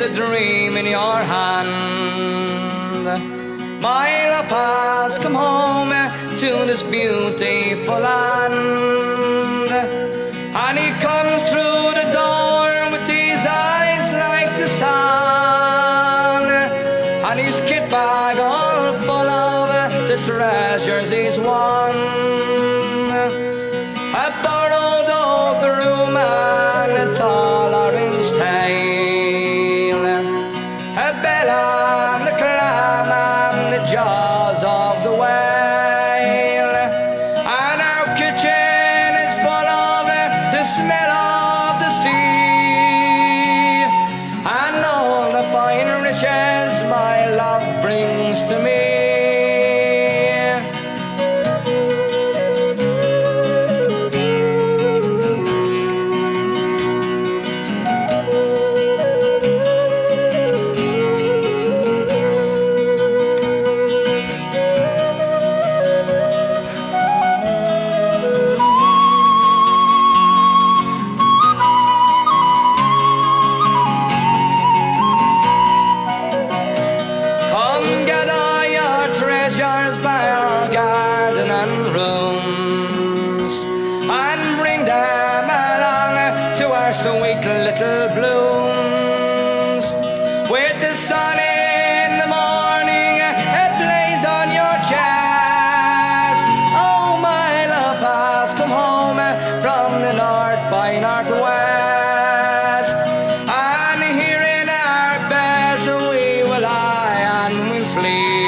a dream in your hand. My love has come home to this beautiful land, and he comes through the door with his eyes like the sun, and his kit bag all full of the treasures he's won. A borrowed old room and a tall orange tail, a bell and the clam and the jaws of the whale, and our kitchen is full of the smell of the sea, and all the fine riches my love brings to me. By our garden and rooms, and bring them along to our sweet little blooms. With the sun in the morning, it plays on your chest. Oh, my love has come home from the north by northwest, and here in our beds we will lie and we'll sleep.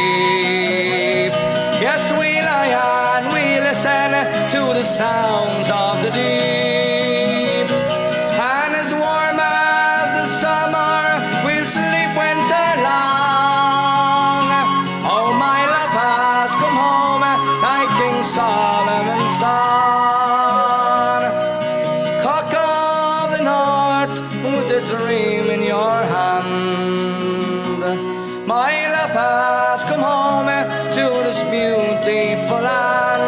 Yes, we lie and we listen to the sounds of the deep, and as warm as the summer we'll sleep winter long. Oh, my love has come home like King Solomon's son. Cock of the north with a dream in your hand, my love has come home to this beautiful land,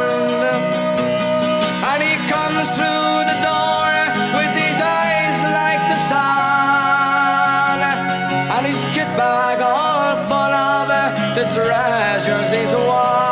and he comes through the door with his eyes like the sun, and his kit bag all full of the treasures he's won.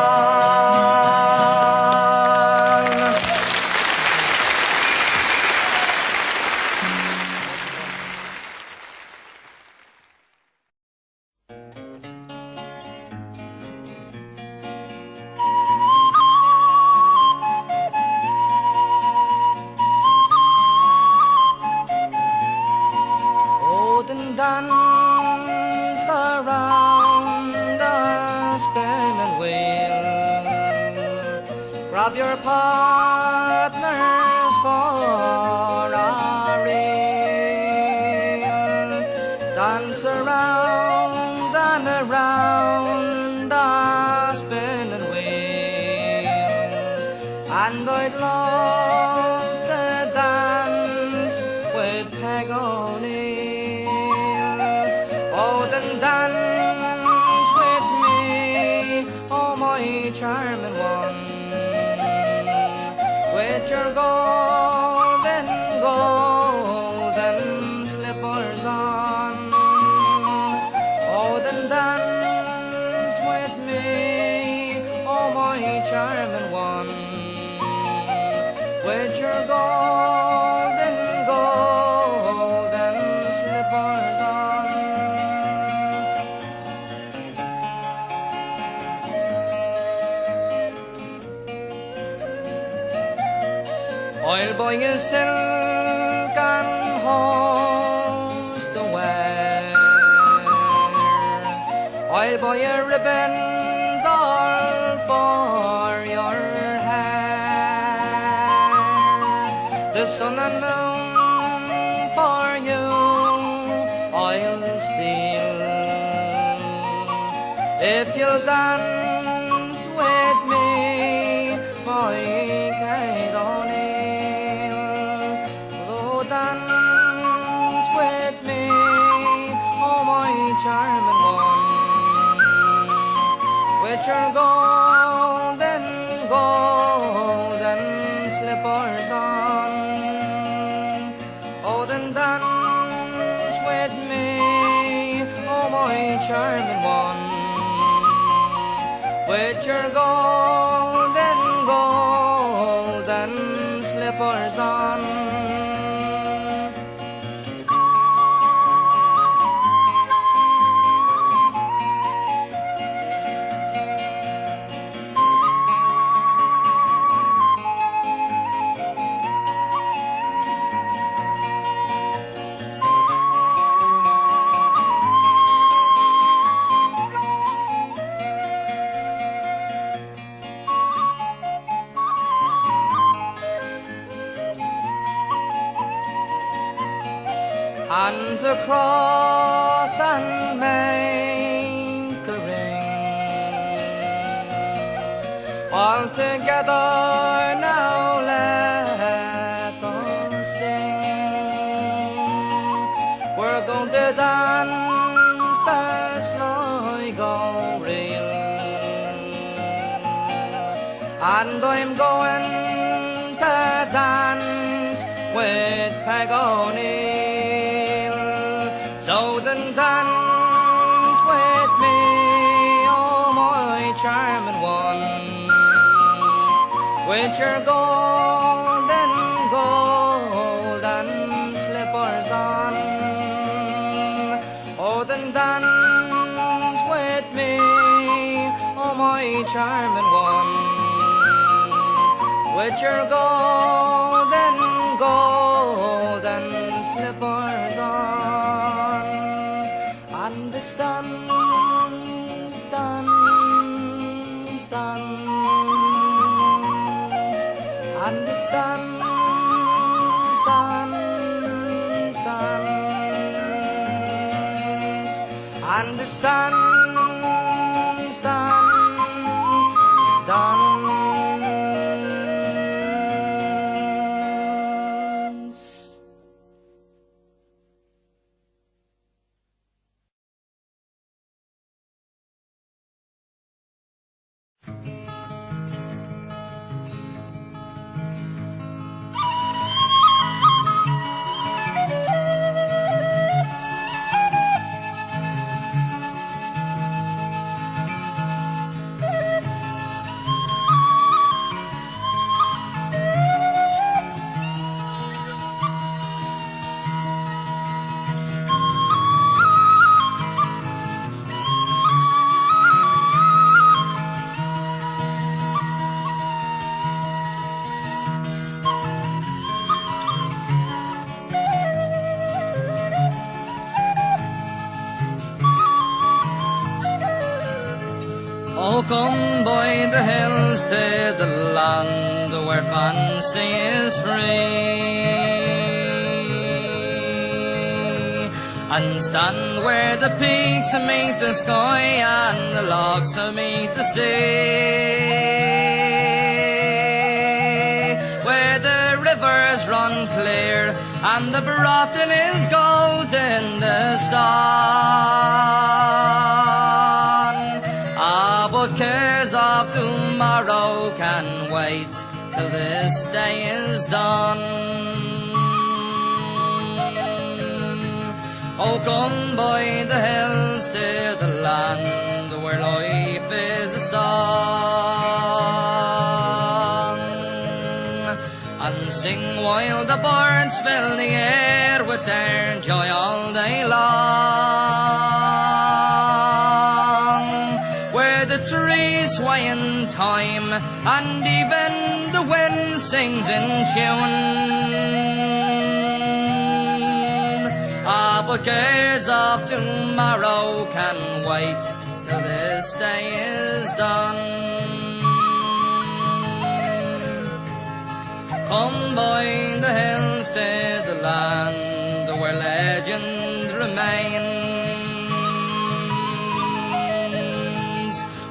Dance around the spinning wheel, grab your partners for a reel, dance around and around the spinning wheel, and I'd love to dance with Peg O'Neill. Oh, then dance with me, oh my charming one, with your golden, golden slippers on. Oh, then dance with me, oh my charming one, with your golden, golden slippers on. I'll buy you silk and hose to wear, I'll buy you ribbons all for your hair, the sun and moon for you I'll steal, if you'll dance with me, my Kate O'Neill. Oh, dance with me, oh my charming one, with your golden, golden slippers on. Oh, then dance with me, slippers on. Hands across and make a ring. All together now let us sing. We're going to dance the Sligo reel, and I'm going to dance with Peg O'Neill. So then dance with me, oh my charming one, with your golden slippers on. Oh then dance with me, oh my charming one, with your golden slippers on. And it's done, dance, and it's done, and it's done, dance. Oh, come by the hills to the land where fancy is free, and stand where the peaks meet the sky and the lochs meet the sea, where the rivers run clear and the Broughton is gold in the sun. But cares of tomorrow can wait till this day is done. Oh, come by the hills to the land where life is a song, and sing while the birds fill the air with their joy all day long, where the trees sway in time and even the wind sings in tune. But cares of tomorrow can wait till this day is done. Come by the hills to the land where legend remains,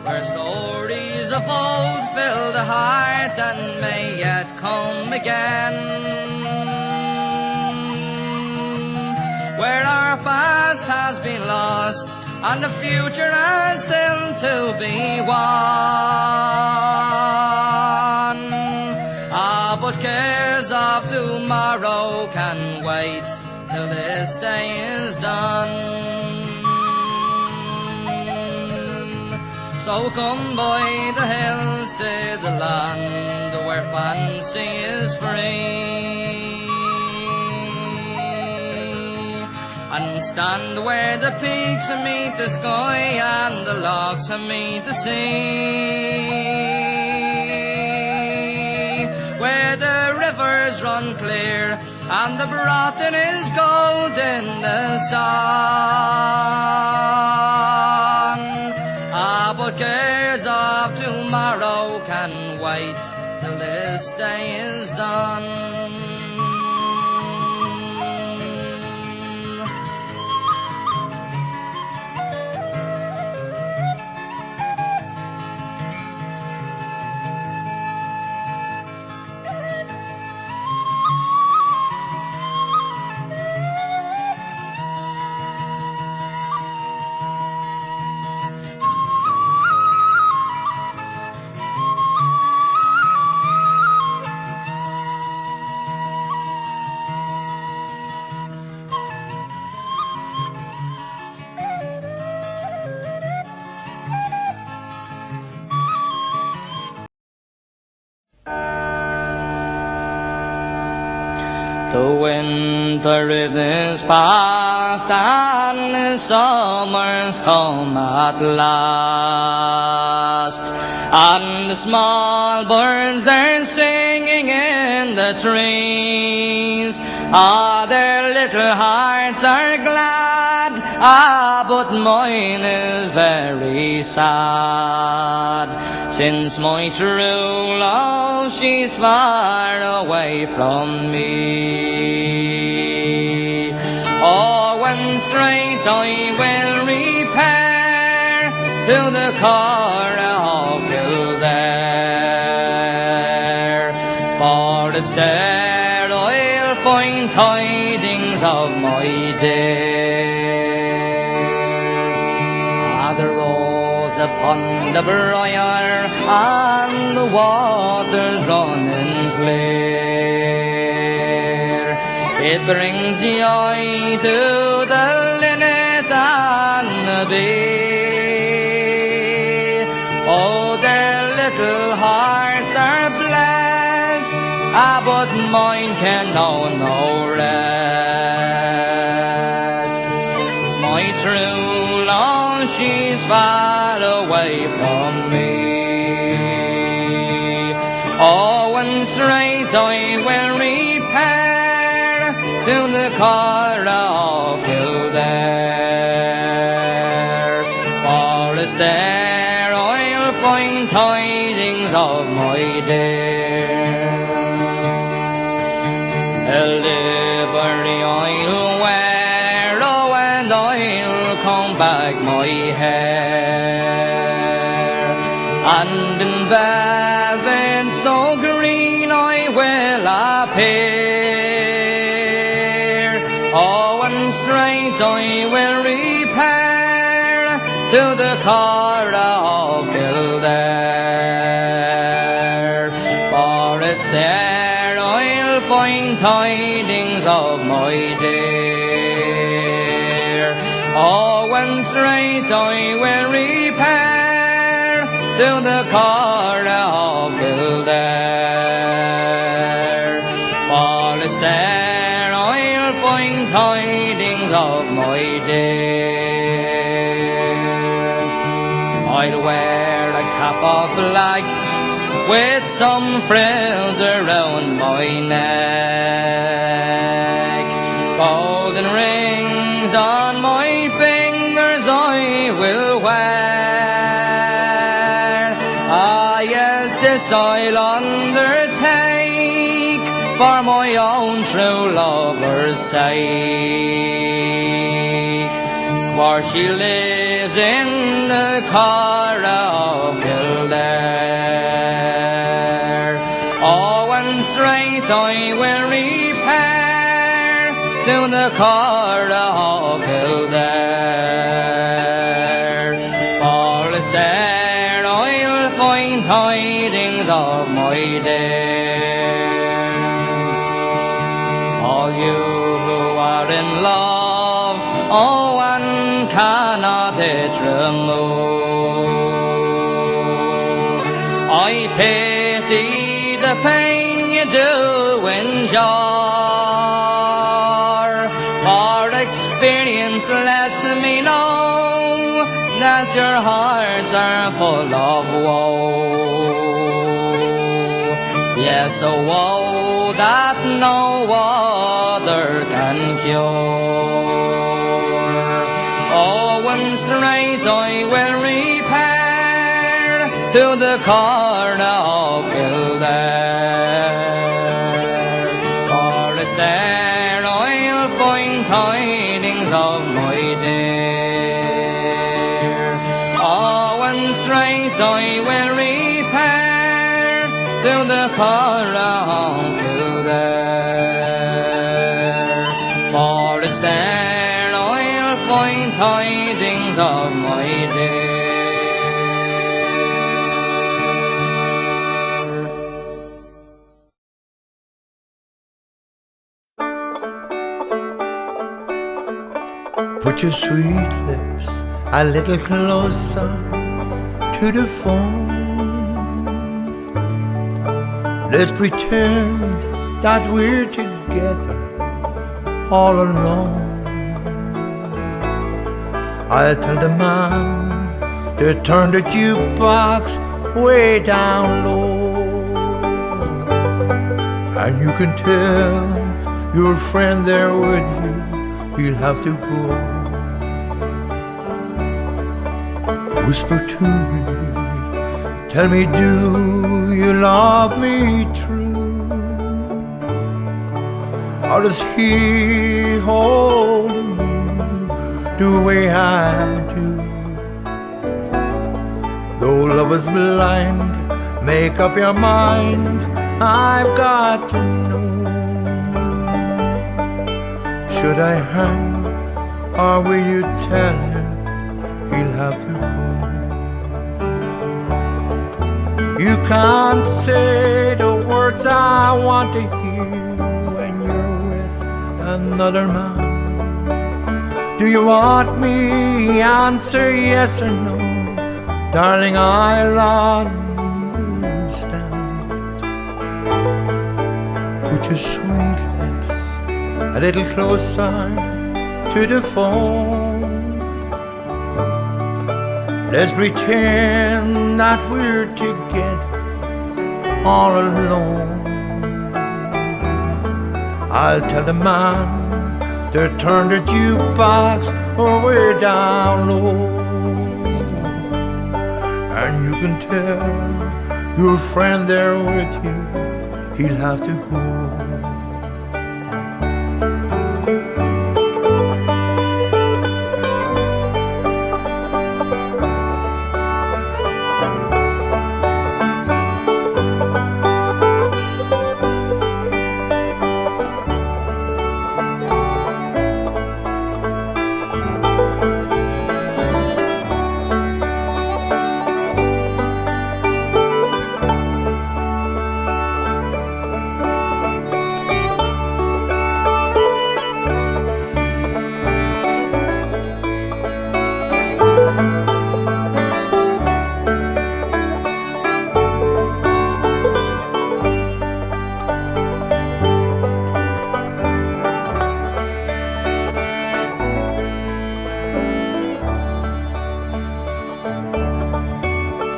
where stories of old fill the heart and may yet come again, where our past has been lost and the future has still to be won. But cares of tomorrow can wait till this day is done. So come by the hills to the land where fancy is free, and stand where the peaks meet the sky and the lochs meet the sea, where the rivers run clear and the Broughton is gold in the sun. But cares of tomorrow can wait till this day is done. The winter is past and the summer's come at last, and the small birds they're singing in the trees. Ah, their little hearts are glad, but mine is very sad, since my true love she's far away from me. Oh, when straight I will repair to the car of Kildare, for it's there I'll find tidings of my dear. Ah, the rose upon the briar and the water's running clear, it brings joy to the linnet and the bee. Oh, their little hearts are blessed, but mine can know no rest. It's my true love, she's far away from me. Oh, when straight I will repair to the car of Kildare, for it's there I'll find tidings of my dear. Livery I'll wear, oh, and I'll comb back my hair, and in velvet so green I will appear. Oh, and straight I will repair to the car of Kildare, for it's there I'll find tidings of my dear. Oh, when straight I will repair to the car of Kildare, for it's there I'll find tidings of my dear. I'll wear a cap of black with some frills around my neck, golden rings on my fingers I will wear. Ah, yes, this I'll undertake for my own true lover's sake, for she lives in the car of Kildare. Oh, and straight I will repair to the car of Kildare, for it's there I'll find tidings of my dear. All you who are in love, oh, one cannot it remove, the pain you do endure. For experience lets me know that your hearts are full of woe. Yes, a woe that no other can cure. Oh, one straight I will repair to the corner of Kildare, for it's there I'll find tidings of my dear. Oh, one straight I will repair to the corner of Kildare, for it's there I'll find tidings of my dear. Put your sweet lips a little closer to the phone. Let's pretend that we're together all alone. I'll tell the man to turn the jukebox way down low, and you can tell your friend there with you he'll have to go. Whisper to me, tell me, do you love me true? Or does he hold me the way I do? Though love is blind, make up your mind, I've got to know. Should I hang up, or will you tell him he'll have to go? You can't say the words I want to hear when you're with another man. Do you want me? Answer yes or no. Darling, I'll understand. Put your sweet lips a little closer to the phone. Let's pretend that we're together all alone. I'll tell the man to turn the jukebox way down low, and you can tell your friend there with you he'll have to go.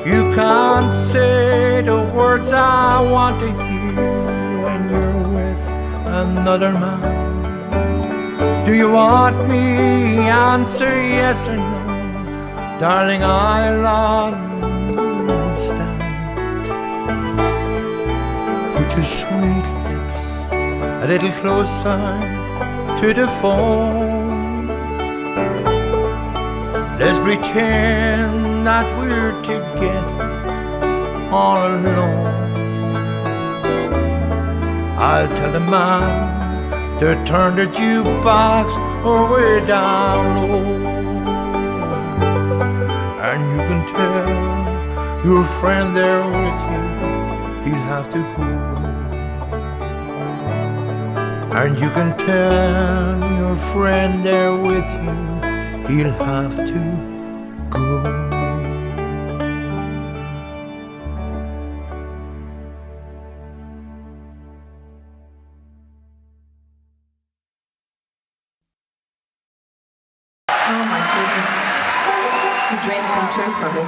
You can't say the words I want to hear when you're with another man. Do you want me? Answer yes or no. Darling, I'll understand. Put your sweet lips a little closer to the phone. Let's pretend that we're together all alone. I'll tell the man to turn the jukebox way down low, and you can tell your friend there with you he'll have to go. And you can tell your friend there with you he'll have to go. Oh my goodness. It's a dream come true for me.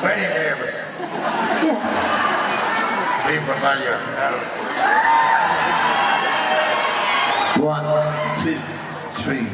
Very nervous. Yeah. Dream from earlier. 1, 2, 3.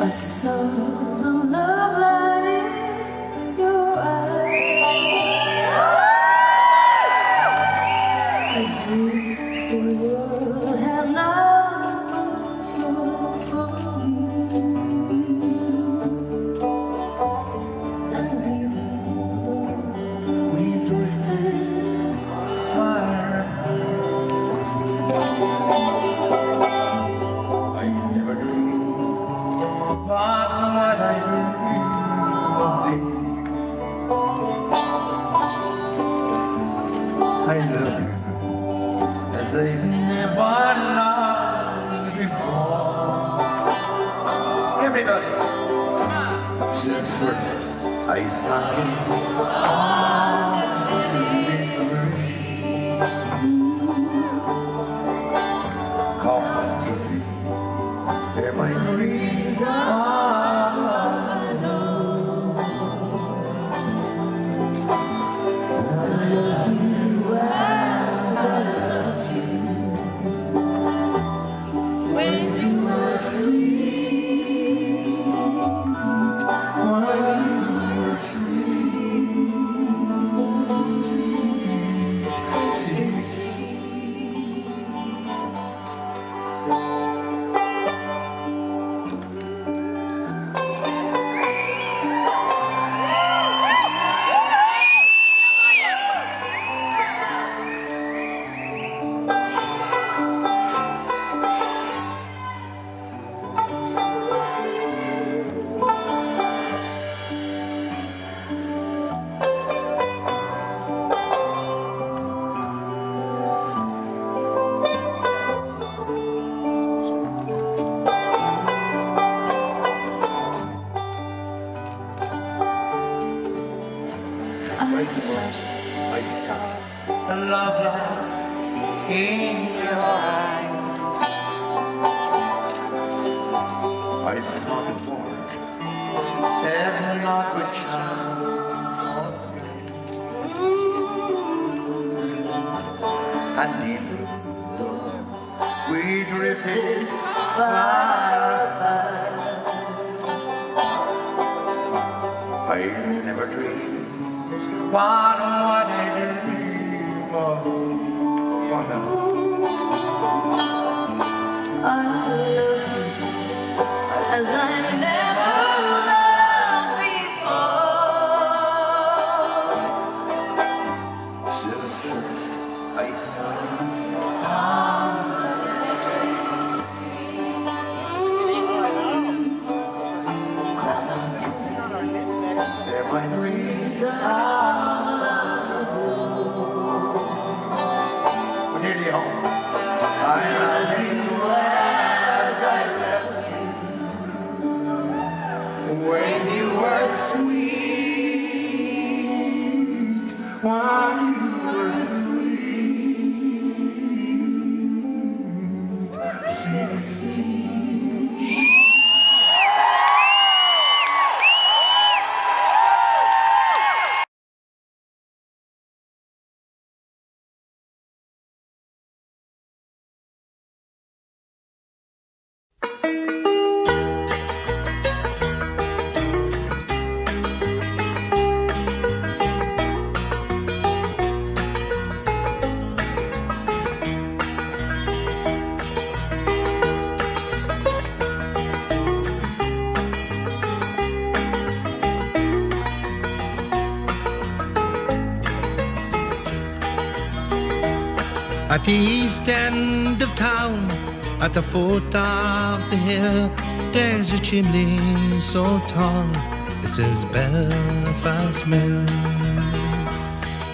I saw the love light in your eyes. I dreamed the world had not looked so for me. And even though we drifted far I never dreamed about what I dream of thee. I love you as I never loved before. Everybody, since first I saw you on the misery. Come to me, where my dreams are known. I love you as I love you when you were sweet, when you were sweet, 16. First I saw the love light in your eyes. I thought it was every night which I thought and even though we drifted far apart, I never dreamed what I dream of. I love you as I never loved before. Since first I saw you come to me, where my dreams are. At the east end of town, at the foot of the hill, there's a chimney so tall, it says Belfast Mill.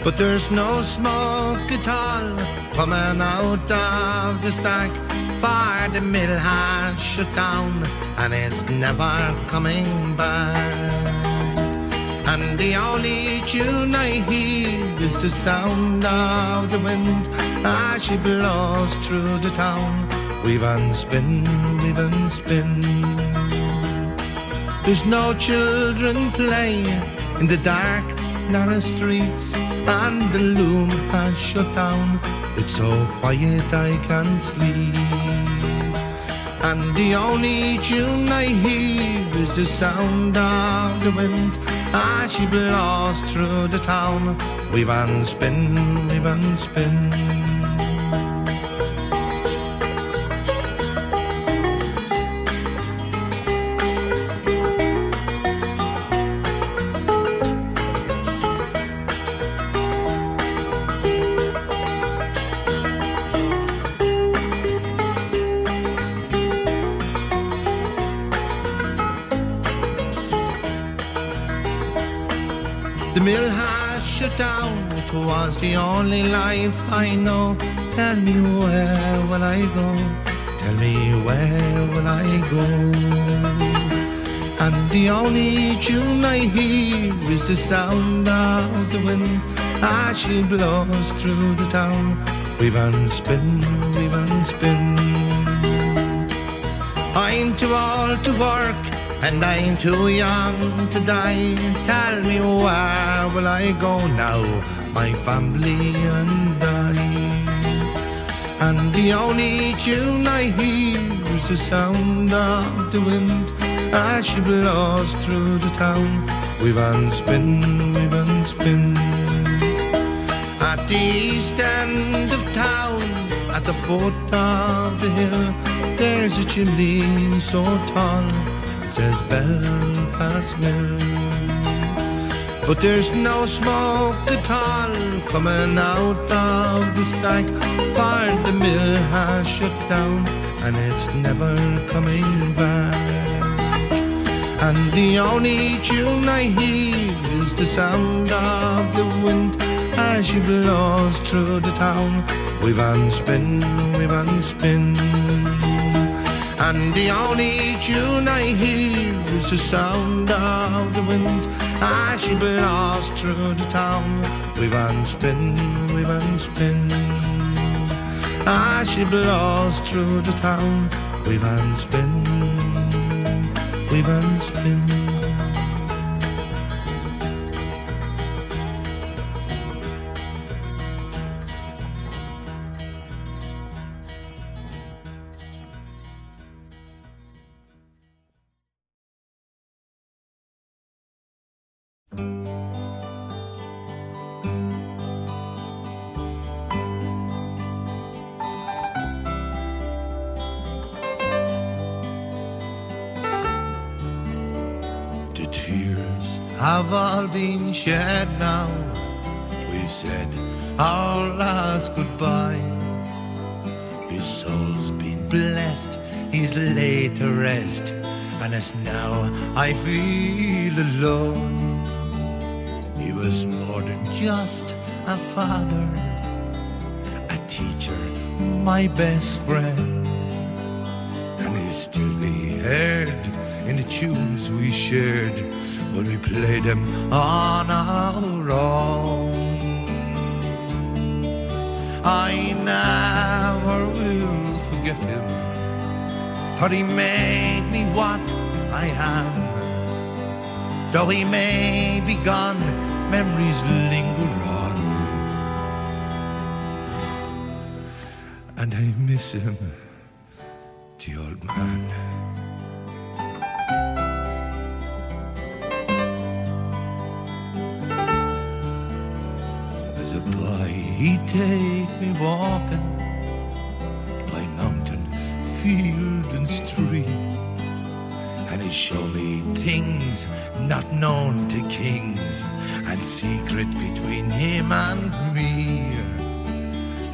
But there's no smoke at all coming out of the stack, for the mill has shut down and it's never coming back. And the only tune I hear is the sound of the wind as she blows through the town. Weave and spin, weave and spin. There's no children playing in the dark, narrow streets, and the loom has shut down. It's so quiet I can't sleep. And the only tune I hear is the sound of the wind as she blows through the town. Weave and spin, weave and spin. The mill has shut down, it was the only life I know. Tell me where will I go? Tell me where will I go? And the only tune I hear is the sound of the wind as she blows through the town. Weave and spin, weave and spin. I'm too old to work and I'm too young to die. Tell me where will I go now, my family and I? And the only tune I hear is the sound of the wind as she blows through the town. Weave and spin, weave and spin. At the east end of town, at the foot of the hill, there's a chimney so tall, it says Belfast Mill. But there's no smoke at all coming out of the stack, for the mill has shut down and it's never coming back. And the only tune I hear is the sound of the wind as she blows through the town. Weave and spin, weave and spin. And the only tune I hear is the sound of the wind as she blows through the town. Weave and spin, weave and spin. As she blows through the town. Weave and spin, weave and spin. Have all been shed now. We've said our last goodbyes. His soul's been blessed, he's laid to rest, and as now I feel alone. He was more than just a father, a teacher, my best friend, and he'll still be heard in the tunes we shared when we played them on our own. I never will forget him, for he made me what I am. Though he may be gone, memories linger on, and I miss him, the old man. As a boy, he'd take me walking by mountain, field and stream, and he'd show me things not known to kings, and secret between him and me,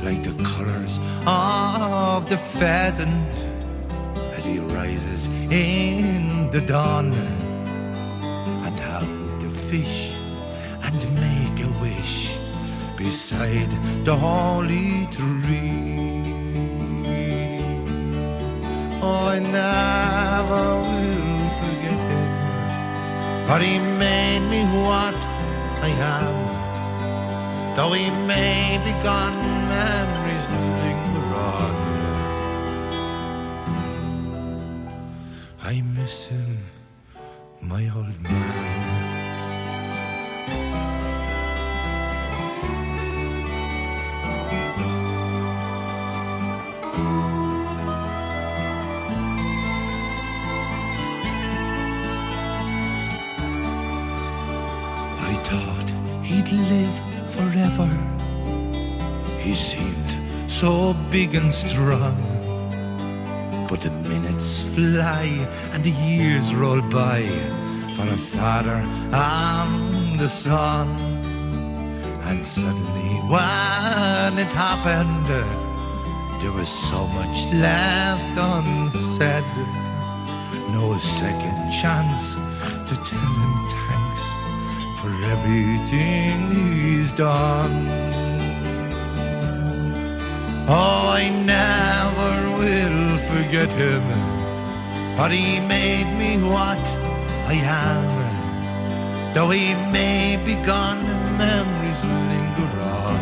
like the colors of the pheasant as he rises in the dawn, and how the fish and make a wish beside the holy tree. Oh, I never will forget him, for he made me what I am. Though he may be gone, memories linger on. I miss him, my old man. I thought he'd live forever. He seemed so big and strong, but the minutes fly and the years roll by for a father and a son. And suddenly when it happened, there was so much left unsaid. No second chance to tell him thanks for everything he's done. Oh, I never will forget him, for he made me what I am. Though he may be gone, memories linger on.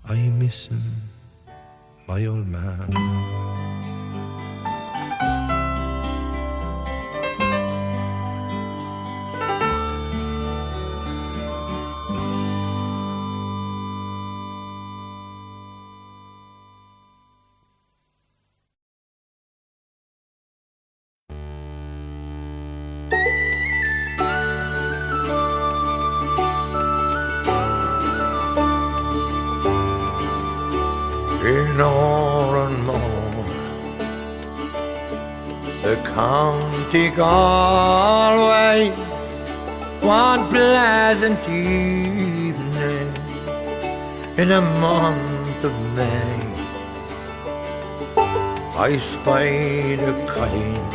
I miss him, my old man. In Oranmore, the county Galway, one pleasant evening in the month of May, I spied a colleen,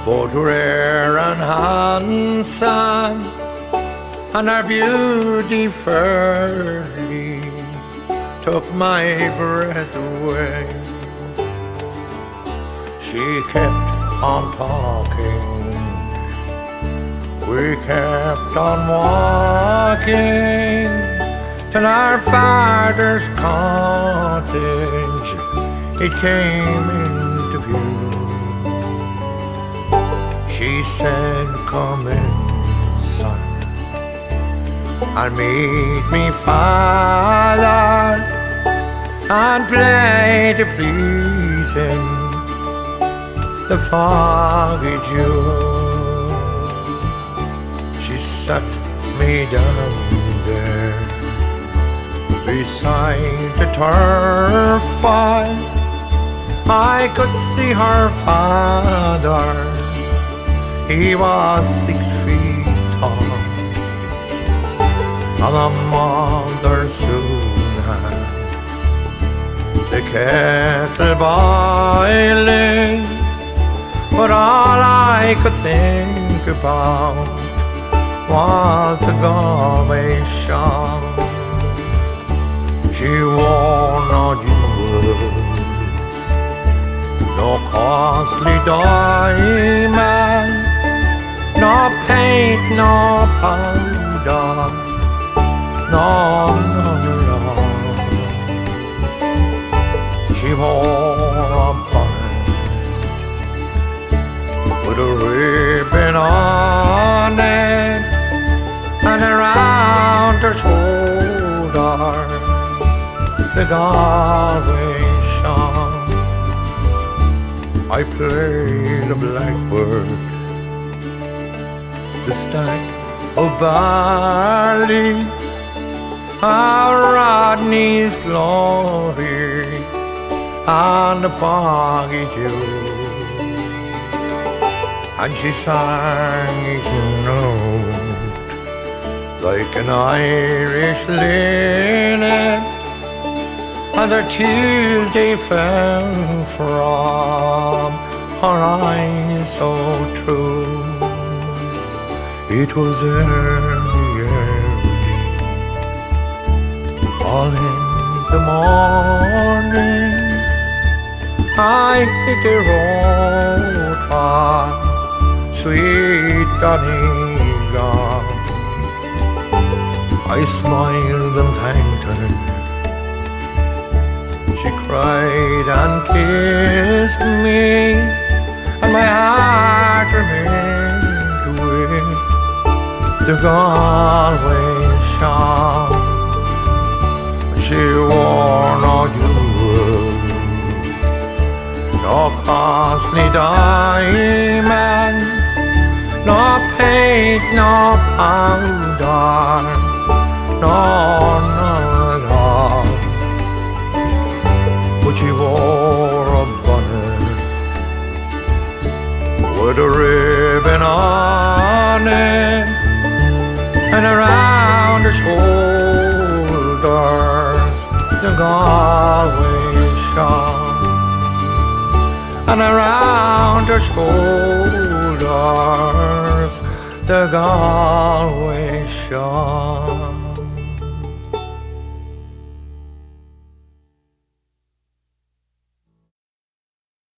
both rare and handsome, and her beauty fairly took my breath away. She kept on talking, we kept on walking till our father's cottage it came into view. She said, come in, son, and meet me father, and play to please him the foggy June. She sat me down there beside the turf fire. I could see her father, he was 6 feet tall, and the mother soon had the kettle boiling, but all I could think about was the Galway shawl. She wore no jewels, no costly diamonds, no paint, no powder, no, none at all. She wore a bonnet with a ribbon on it, and around her shoulder the Galway shawl. I played a blackbird, the stack of barley, our Rodney's glory, and the foggy Dew. And she sang each note like an Irish linnet as her Tuesday fell from her eyes so true. It was early, all in the morning. I hit the road for sweet Donegal. I smiled and thanked her. She cried and kissed me, and my heart remained with the Galway shawl. She wore no jewels, no costly diamonds, no paint, no powder, none at all. But she wore a bonnet with a ribbon on it, and around her shoulders the Galway shawl, and around her shoulders the Galway shawl.